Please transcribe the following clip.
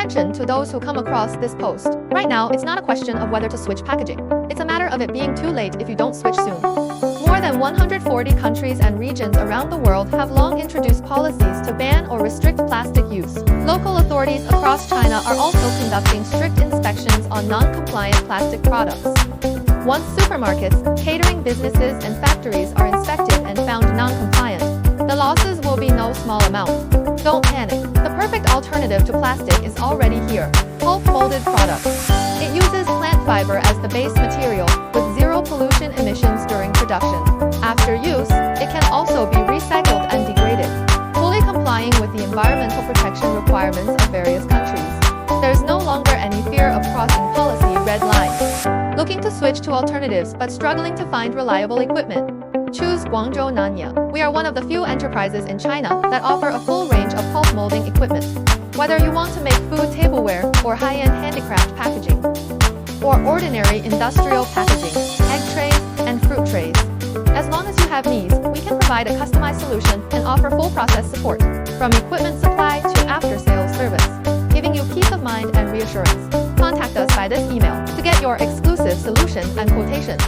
Attention to those who come across this post. Right now, it's not a question of whether to switch packaging. It's a matter of it being too late if you don't switch soon. More than 140 countries and regions around the world have long introduced policies to ban or restrict plastic use. Local authorities across China are also conducting strict inspections on non-compliant plastic products. Once supermarkets, catering businesses, and factories are inspected and found non-compliant, the losses will be no small amount. Don't panic. The perfect alternative to plastic is already here. Pulp molded products. It uses plant fiber as the base material, with zero pollution emissions during production. After use, it can also be recycled and degraded, fully complying with the environmental protection requirements of various countries. There's no longer any fear of crossing policy red lines. Looking to switch to alternatives but struggling to find reliable equipment? Choose Guangzhou Nanya. We are one of the few enterprises in China that offer a full range of pulp molding equipment. Whether you want to make food tableware or high-end handicraft packaging, or ordinary industrial packaging, egg trays, and fruit trays. As long as you have needs, we can provide a customized solution and offer full process support, from equipment supply to after-sales service, giving you peace of mind and reassurance. Contact us by this email to get your exclusive solution and quotation.